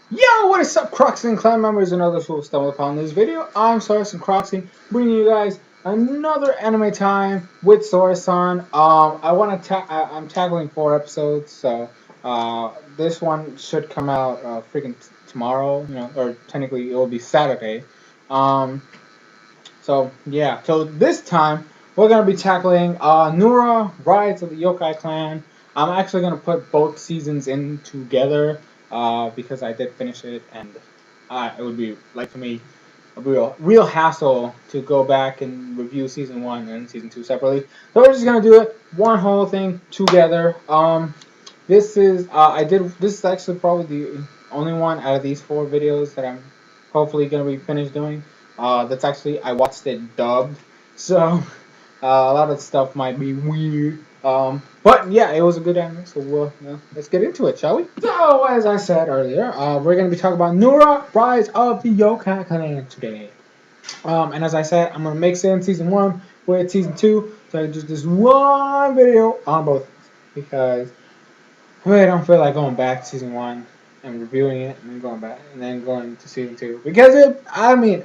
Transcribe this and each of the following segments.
Yo, what is up, Crockxen clan members and others who stumbled upon this video? I'm SoresanCrockxen, bringing you guys another anime time with Soresan. I'm tackling 4 episodes, so this one should come out freaking tomorrow, or technically it will be Saturday. Um, so yeah, so this time we're gonna be tackling Nura, Rise of the Yokai Clan. I'm actually gonna put both seasons in together because I did finish it, and it would be like for me a real hassle to go back and review season 1 and season 2 separately. So we're just gonna do it one whole thing together. This is actually probably the only one out of these 4 videos that I'm hopefully gonna be finished doing. That's actually I watched it dubbed, so a lot of stuff might be weird. But yeah, it was a good anime, so let's get into it, shall we? So as I said earlier, we're gonna be talking about Nura, Rise of the Yokai Clan today. And as I said, I'm gonna mix in season 1 with season 2, so I just this one video on both because I really don't feel like going back to season 1 and reviewing it and then going back and then going to season 2 because I'll admit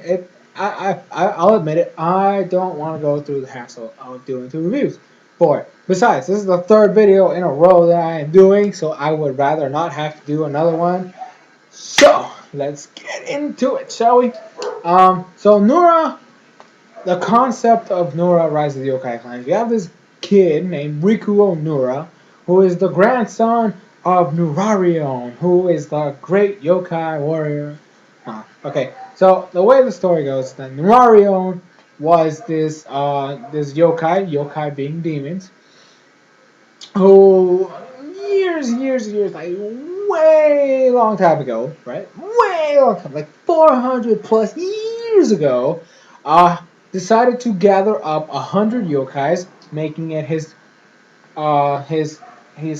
it, I don't want to go through the hassle of doing 2 reviews for it. Besides, this is the 3rd video in a row that I am doing, so I would rather not have to do another one. So let's get into it, shall we? So Nura, the concept of Nura Rise of the Yokai Clan. You have this kid named Rikuo Nura, who is the grandson of Nurarion, who is the great yokai warrior. Okay, so the way the story goes is that Nurarion was this yokai being demons, who years, like way long time ago, right? Way long time, like 400 plus years ago, uh, decided to gather up 100 yokais, making it his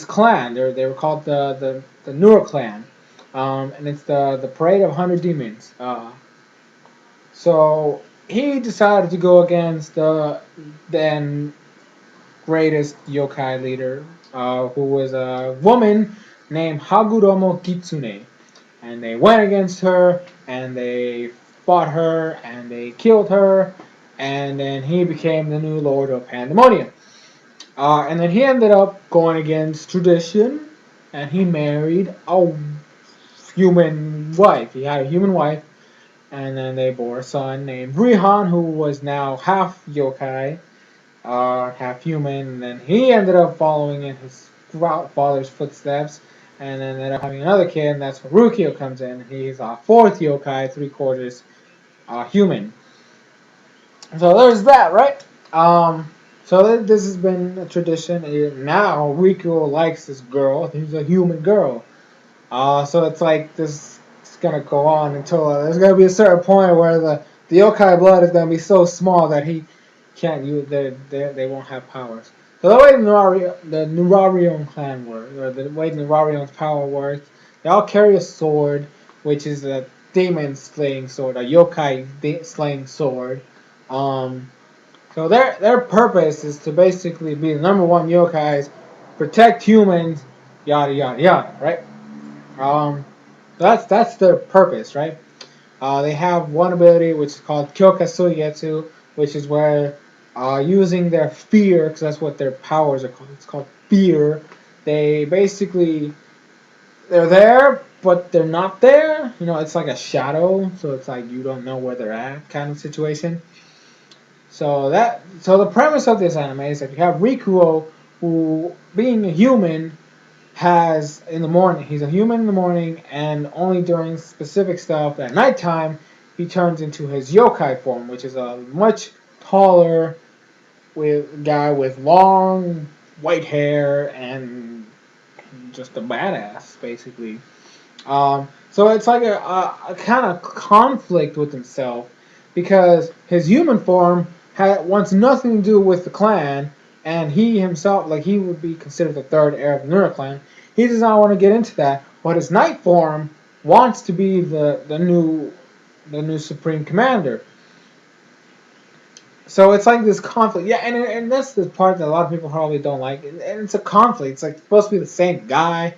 clan. They were called the Nura clan, and it's the parade of 100 demons. So he decided to go against the then greatest yokai leader, who was a woman named Haguromo Kitsune. And they went against her, and they fought her, and they killed her, and then he became the new Lord of Pandemonium. And then he ended up going against tradition, and he married a human wife. He had a human wife, and then they bore a son named Rihan, who was now half yokai, half human, and then he ended up following in his father's footsteps, and then ended up having another kid, and that's where Rukio comes in. He's a 4th yokai, 3/4 human. So there's that, right? So this has been a tradition. Now Rukio likes this girl. He's a human girl. So it's like this is gonna go on until there's gonna be a certain point where the yokai blood is gonna be so small that he can't use they won't have powers. So the way the Nurarion clan works, or the way Nurarion's power works, they all carry a sword, which is a demon slaying sword, a yokai slaying sword. Um, so their purpose is to basically be the #1 yokais, protect humans, yada yada yada, right? Um, that's their purpose, right? They have one ability which is called Kyoka Suigetsu, which is where using their fear, because that's what their powers are called. It's called fear. They basically they're there, but they're not there. It's like a shadow, so it's like you don't know where they're at, kind of situation. So the premise of this anime is that you have Rikuo, who, being a human, has in the morning. He's a human in the morning, and only during specific stuff at nighttime he turns into his yokai form, which is a much taller guy with long white hair and just a badass, basically. So it's like a kind of conflict with himself because his human form wants nothing to do with the clan, and he himself, like he would be considered the 3rd heir of the Nura clan. He does not want to get into that, but his night form wants to be the new supreme commander. So it's like this conflict, yeah, and that's the part that a lot of people probably don't like, and it's a conflict. It's like supposed to be the same guy,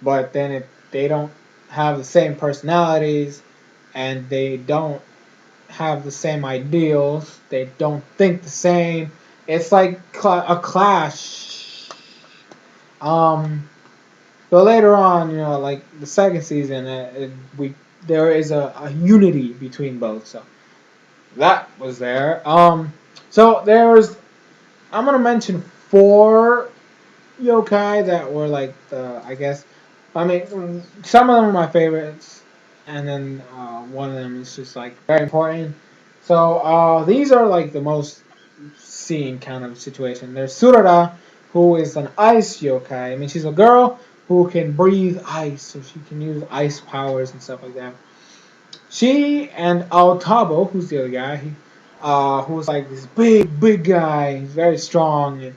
but then they don't have the same personalities, and they don't have the same ideals. They don't think the same. It's like a clash. Um, but later on, like the second season, we there is a unity between both. So that was there. So there's I'm gonna mention four yokai that were like I guess, I mean, some of them are my favorites, and then one of them is just like very important. So these are like the most seen kind of situation. There's Surara, who is an ice yokai. I mean, she's a girl who can breathe ice, so she can use ice powers and stuff like that. She and Altabo, who's the other guy, who's like this big guy. He's very strong, and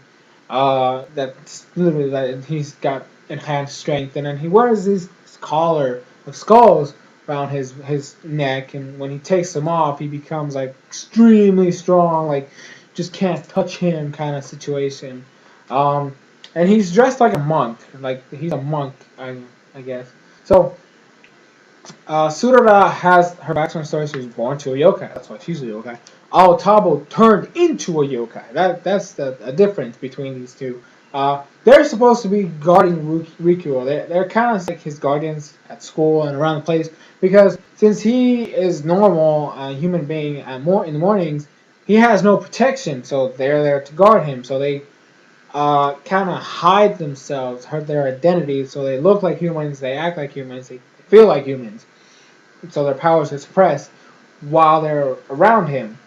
that's literally that he's got enhanced strength, and then he wears this collar of skulls around his neck, and when he takes them off, he becomes like extremely strong, like just can't touch him kind of situation. Um, and he's dressed like a monk, like he's a monk, I guess. So Surara has her background story. She was born to a yokai. That's why she's a yokai. Aotabo turned into a yokai. That's the difference between these two. They're supposed to be guarding Rikuo. They're kind of like his guardians at school and around the place, because since he is normal, a human being, in the mornings, he has no protection. So they're there to guard him. So they kind of hide themselves, hide their identities, so they look like humans, they act like humans, they feel like humans, so their powers are suppressed while they're around him.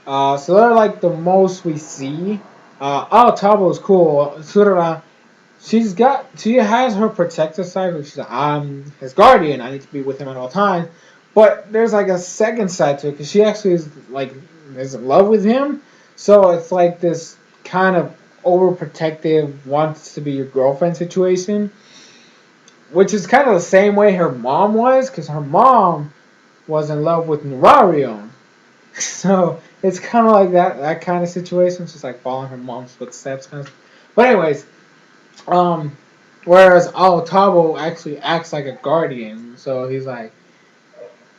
So they're like the most we see. Tabo is cool. Surara, she has her protective side, which is I'm his guardian. I need to be with him at all times. But there's like a second side to it, because she actually is in love with him. So it's like this kind of overprotective, wants to be your girlfriend situation, which is kind of the same way her mom was, because her mom was in love with Nurarion. So it's kind of like that kind of situation. She's like following her mom's footsteps, kind of. But anyways, um, whereas Aotabo actually acts like a guardian, so he's like,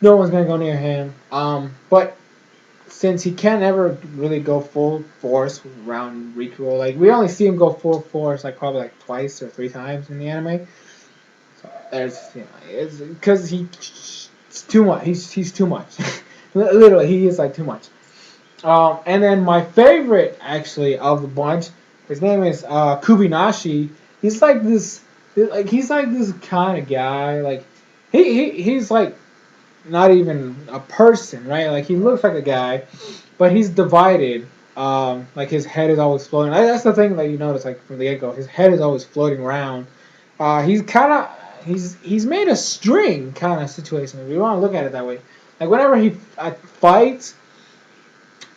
no one's gonna go near him. But since he can't ever really go full force around Rikuo, like we only see him go full force like probably like twice or three times in the anime. So there's it's because it's too much. He's too much. Literally, he is like too much. And then my favorite actually of the bunch, his name is Kubinashi. He's like this kind of guy. Like he's like not even a person, right? Like he looks like a guy, but he's divided. Like his head is always floating. That's the thing that you notice, like from the get go. His head is always floating around. He's kind of he's made a string kind of situation. If you want to look at it that way, like whenever he fights,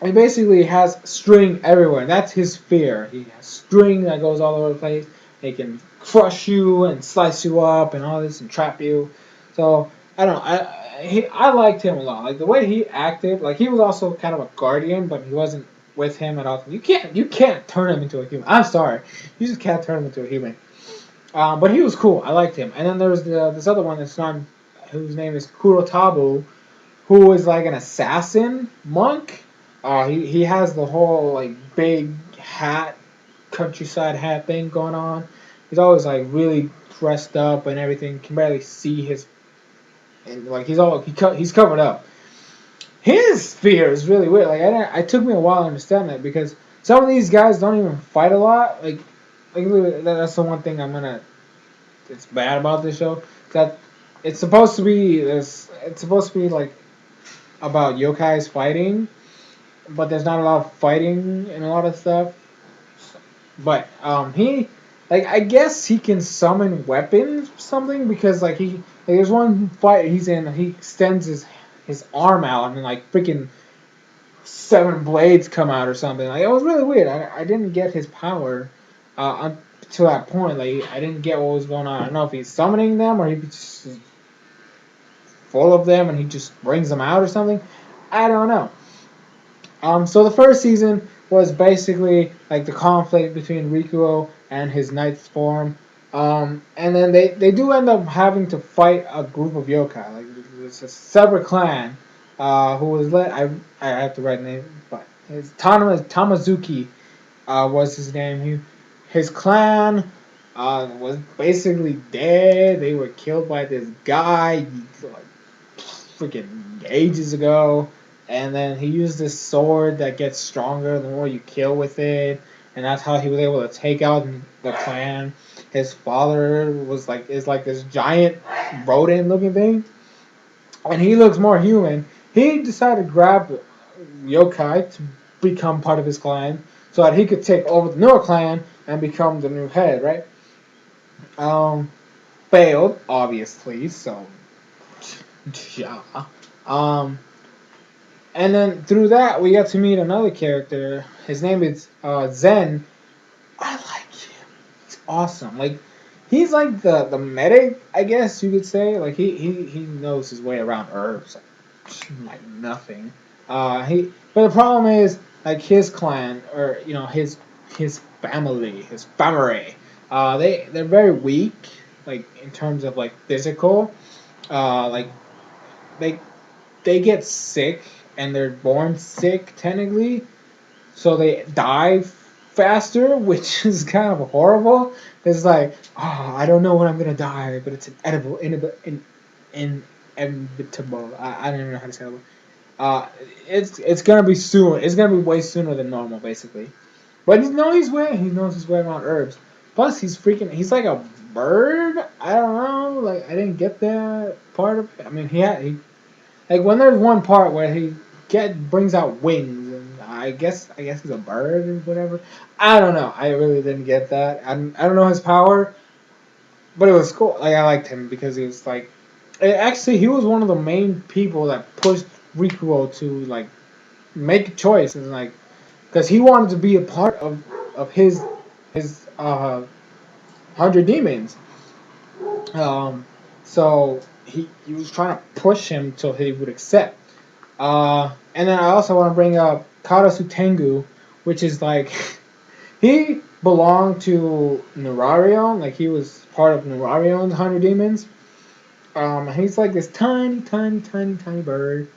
he basically has string everywhere. That's his fear. He has string that goes all over the place. He can crush you and slice you up and all this and trap you. So I don't know. I liked him a lot. Like the way he acted. Like he was also kind of a guardian, but he wasn't with him at all. You can't turn him into a human. I'm sorry. You just can't turn him into a human. But he was cool. I liked him. And then there was this other one that's not, whose name is Kurotabu, who is like an assassin monk. He has the whole like big hat, countryside hat thing going on. He's always like really dressed up and everything. Can barely see his, and like he's covered up. His fear is really weird. Like it took me a while to understand that, because some of these guys don't even fight a lot. Like that's the one thing it's bad about this show, that it's supposed to be this. It's supposed to be like about yokais fighting, but there's not a lot of fighting and a lot of stuff. But he, like, I guess he can summon weapons or something, because like there's one fight he's in, he extends his arm out and like freaking 7 blades come out or something. Like it was really weird. I didn't get his power to that point. Like I didn't get what was going on. I don't know if he's summoning them or he just is full of them and he just brings them out or something. I don't know. So the first season was basically like the conflict between Rikuo and his ninth form. And then they do end up having to fight a group of yokai. Like it's a separate clan, who was led. I have to write the name, but his Tamazuki was his name. His clan was basically dead. They were killed by this guy like freaking ages ago. And then he used this sword that gets stronger the more you kill with it, and that's how he was able to take out the clan. His father is like this giant rodent looking thing, and he looks more human. He decided to grab Yokai to become part of his clan so that he could take over the Nura clan and become the new head, right? Um, Failed, obviously, so yeah. Um, and then through that, we got to meet another character. His name is Zen. I like him. He's awesome. Like, he's like the medic, I guess you could say. Like, he knows his way around herbs like nothing. But the problem is like his clan or his family. They're very weak, like in terms of like physical. Like they they get sick and they're born sick technically, so they die faster, which is kind of horrible. It's like, oh, I don't know when I'm gonna die, but it's inevitable. I don't even know how to say it. Uh, it's gonna be soon. It's gonna be way sooner than normal, basically. But he knows his way around herbs. Plus, he's like a bird. I don't know. Like I didn't get that part of it. I mean, he like when there's one part where he brings out wings, and I guess he's a bird or whatever. I don't know. I really didn't get that. I don't know his power, but it was cool. Like I liked him because he was like, actually he was one of the main people that pushed Rikuo to like make a choice and like because he wanted to be a part of his 100 demons. Um, so he was trying to push him till he would accept. And then I also want to bring up Karasu Tengu, which is like he belonged to Nurarion, like he was part of Nurarion's 100 demons. He's like this tiny bird.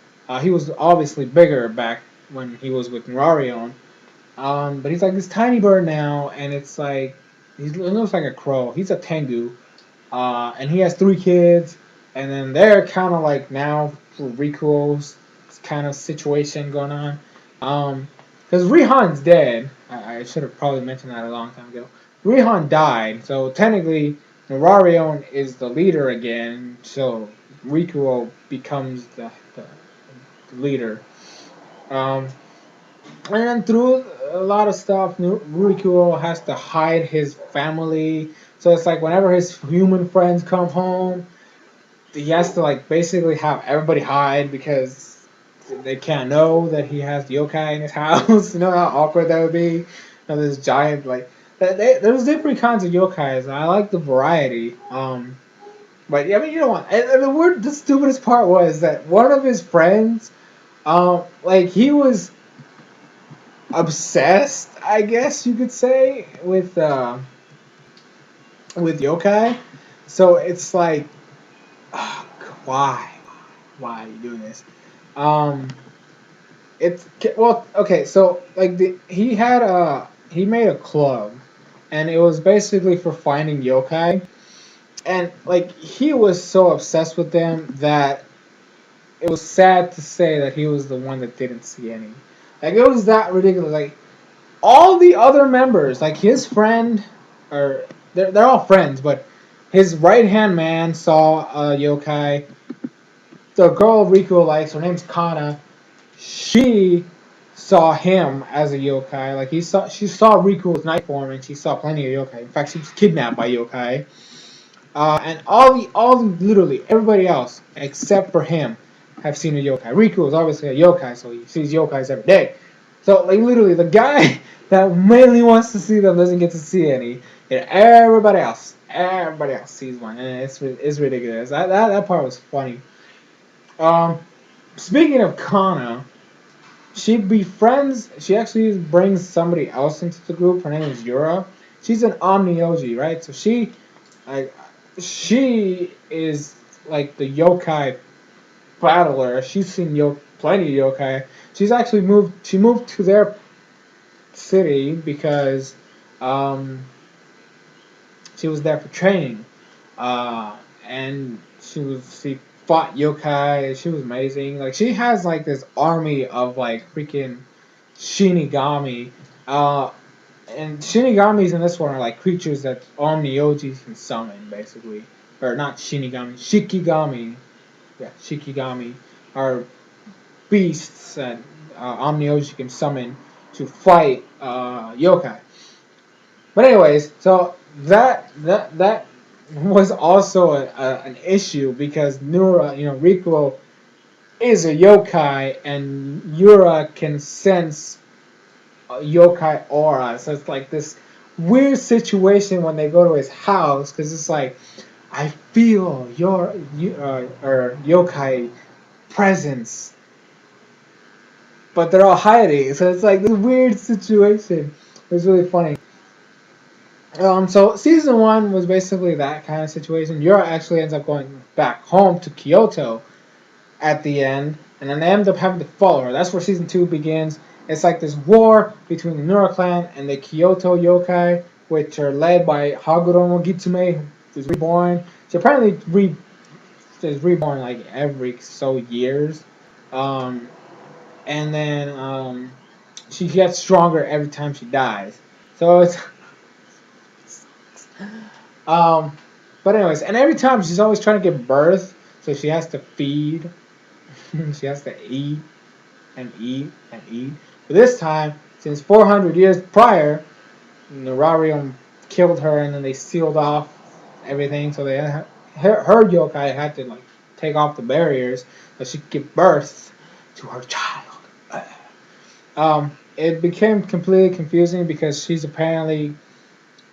He was obviously bigger back when he was with Nurarion. But he's like this tiny bird now, and it's like he looks like a crow. He's a Tengu, and he has 3 kids, and then they're kind of like now for Rikuo's kind of situation going on. Because Rihan's dead. I should have probably mentioned that a long time ago. Rihan died, so technically Nurarion is the leader again. So Rikuo becomes the leader. Um, and then through a lot of stuff, Rikuo has to hide his family. So it's like whenever his human friends come home, he has to like basically have everybody hide because they can't know that he has yokai in his house. You know how awkward that would be. You know, this giant like there's different kinds of yokais. And I like the variety. But yeah, I mean you know what? And the stupidest part was that one of his friends, like he was obsessed, I guess you could say, with yokai. So it's like, oh, why? Why are you doing this? Um, it's well, okay. So like he made a club, and it was basically for finding yokai, and like he was so obsessed with them that it was sad to say that he was the one that didn't see any. Like it was that ridiculous. Like all the other members, like his friend, or they're all friends, but his right hand man saw a yokai. The girl Rico likes, her name's Kana. She saw him as a yokai. Like she saw Riku's night form, and she saw plenty of yokai. In fact, she was kidnapped by yokai. And literally everybody else except for him have seen a yokai. Riku is obviously a yokai, so he sees yokais every day. So like literally, the guy that mainly wants to see them doesn't get to see any. And everybody else sees one, and it's ridiculous. That part was funny. Um, Speaking of Kana, she befriends. She actually brings somebody else into the group. Her name is Yura. She's an Omnioji, right? So she Like she is like the yokai battler. She's seen plenty of yokai. She's actually moved. She moved to their city because um, she was there for training, and she fought yokai. She was amazing. Like she has like this army of like freaking shinigami. Uh, and shinigamis in this one are like creatures that Omniojis can summon, basically, or not shinigami, shikigami. Yeah, shikigami are beasts that Omnioji can summon to fight yokai. But anyways, so that was also an issue because Nura, Rikuo is a yokai and Yura can sense yokai aura. So it's like this weird situation when they go to his house because it's like I feel or yokai presence, but they're all hiding. So it's like this weird situation. It was really funny. So season one was basically that kind of situation. Yura actually ends up going back home to Kyoto at the end, and then they end up having to follow her. That's where season two begins. It's like this war between the Nura clan and the Kyoto yokai, which are led by Hagoromo Gitsume, who's reborn. She apparently is reborn like every so years, um, and then she gets stronger every time she dies. So it's um, but anyways, and every time she's always trying to give birth, so she has to feed, she has to eat and eat and eat. But this time, since 400 years prior, Nerarium killed her, and then they sealed off everything. So her yokai had to like take off the barriers so she could give birth to her child. It became completely confusing because she's apparently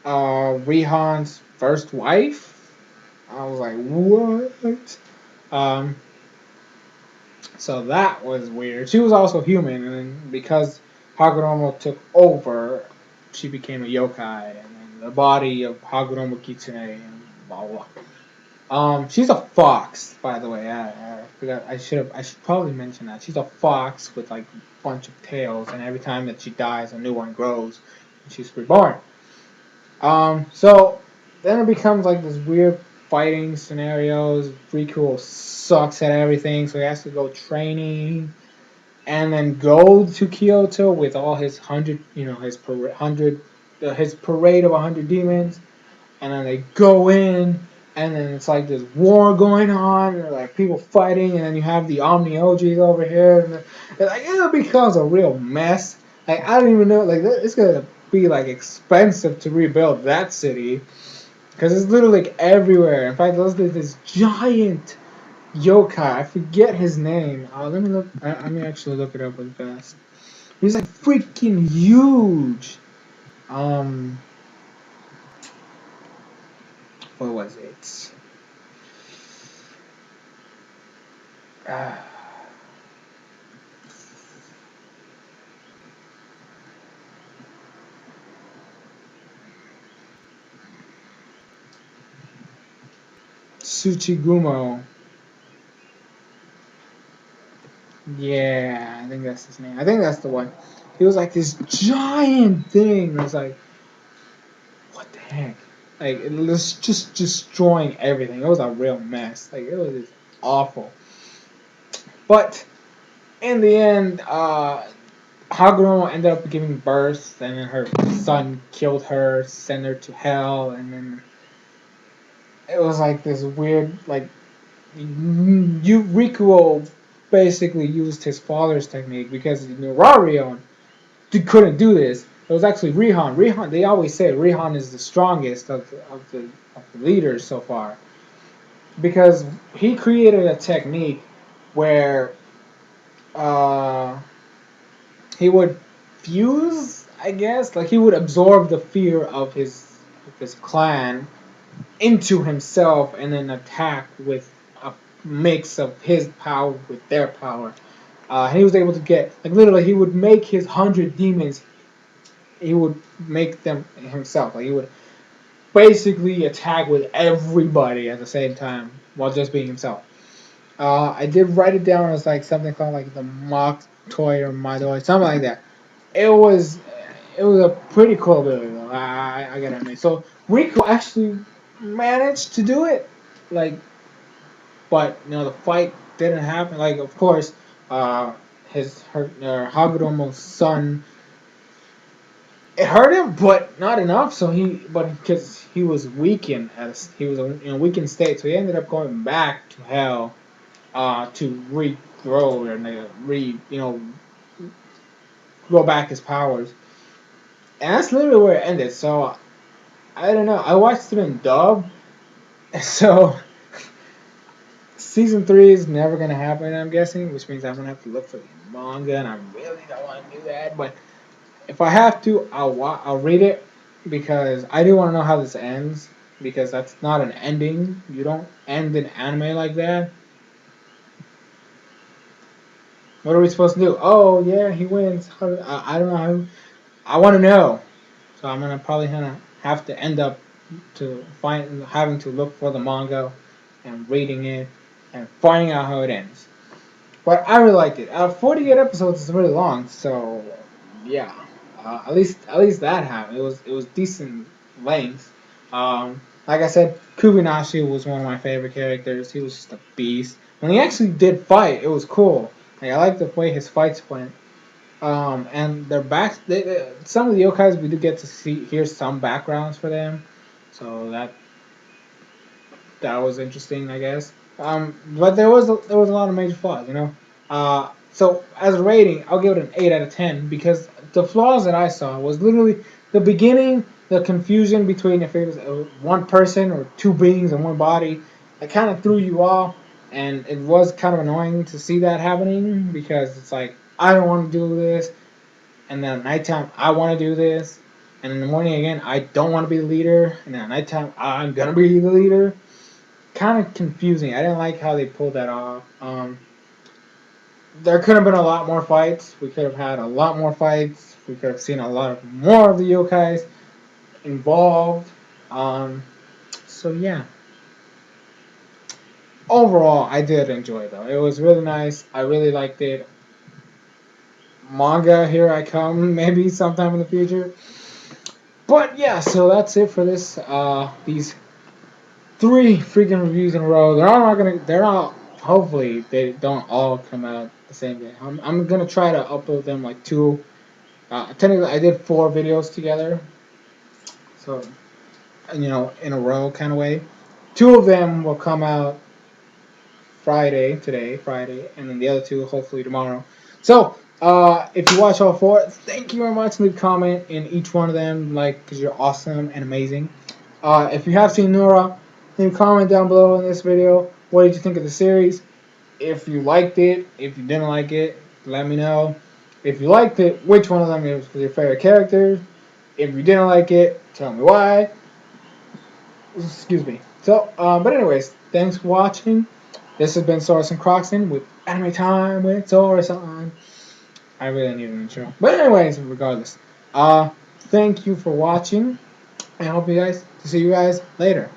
Rihan's first wife. I was like, what? Um, so that was weird. She was also human, and then because Hagoromo took over, she became a yokai, and then the body of Hagoromo Kitsune, and blah blah. She's a fox, by the way. I forgot. I should probably mention that. She's a fox with like a bunch of tails, and every time that she dies, a new one grows, and she's reborn. So then it becomes like this weird fighting scenarios. Riku sucks at everything, so he has to go training and then go to Kyoto with all his his parade of 100 demons, and then they go in, and then it's like this war going on, and like people fighting, and then you have the Omniojis over here, and like it becomes a real mess. Like I don't even know, like it's gonna be like expensive to rebuild that city because it's literally like everywhere. In fact, there's this giant yokai. I forget his name. Let me look. Let me actually look it up really fast. He's like freaking huge. Um, what was it? Uh, Tsuchigumo. Yeah, I think that's his name. I think that's the one. He was like this giant thing. It was like, what the heck? Like it was just destroying everything. It was a real mess. Like it was just awful. But in the end, Hagoromo ended up giving birth, and then her son killed her, sent her to hell, and then it was like this weird, like Rikuo basically used his father's technique because Nurarion couldn't do this. It was actually Rihan. Rihan, they always say Rihan is the strongest of the leaders so far because he created a technique where uh, he would fuse, I guess, like he would absorb the fear of his clan into himself and then attack with a mix of his power with their power. And he was able to get like literally he would make his 100 demons. He would make them himself. Like he would. basically attack with everybody at the same time while just being himself. I did write it down as like something called like the mock toy or my toy, something like that. It was it was a pretty cool ability though. I gotta admit. So Rico actually managed to do it, like, but the fight didn't happen. Like, of course, uh, Haguromo's son, it hurt him, but not enough. So because he was weakened, as he was in a weakened state, so he ended up going back to hell to regrow and grow back his powers. And that's literally where it ended. So I don't know. I watched it in dub, so season 3 is never gonna happen. I'm guessing, which means I'm gonna have to look for the manga, and I really don't want to do that. But if I have to, I'll read it because I do want to know how this ends. Because that's not an ending. You don't end an anime like that. What are we supposed to do? Oh yeah, he wins. I don't know how. I want to know. So I'm gonna probably have to end up to having to look for the manga and reading it and finding out how it ends. But I really liked it. 48 episodes is really long, so yeah. At least that happened. It was decent length. Like I said, Kubinashi was one of my favorite characters. He was just a beast. When he actually did fight, it was cool. Like, I like the way his fights went. And their back, some of the yokais we do get to hear some backgrounds for them, so that was interesting, I guess. But there was a lot of major flaws. So as a rating, I'll give it an 8 out of 10 because the flaws that I saw was literally the beginning, the confusion between if it was one person or two beings in one body. It kind of threw you off, and it was kind of annoying to see that happening because it's like I don't want to do this, and then at nighttime I want to do this, and in the morning again I don't want to be the leader, and then at nighttime I'm gonna be the leader. Kind of confusing. I didn't like how they pulled that off. There could have been a lot more fights. We could have had a lot more fights. We could have seen a lot more of the yokais involved. Um, so yeah, overall, I did enjoy it though. It was really nice. I really liked it. Manga, here I come. Maybe sometime in the future. But yeah, so that's it for this. These three freaking reviews in a row. They're all not gonna. They're not. Hopefully, they don't all come out the same day. I'm gonna try to upload them like two. Technically, I did 4 videos together, so in a row kind of way. 2 of them will come out Friday, and then the other 2 hopefully tomorrow. So, if you watch all 4, thank you very much. Leave a comment in each one of them, because you're awesome and amazing. If you have seen Nura, leave a comment down below in this video. What did you think of the series? If you liked it, if you didn't like it, let me know. If you liked it, which one of them was your favorite character? If you didn't like it, tell me why. Excuse me. So, but anyways, thanks for watching. This has been SoresanCrockxen with Anime Time with Soresan. I really need an intro. But anyways, regardless, thank you for watching. I hope to see you guys later.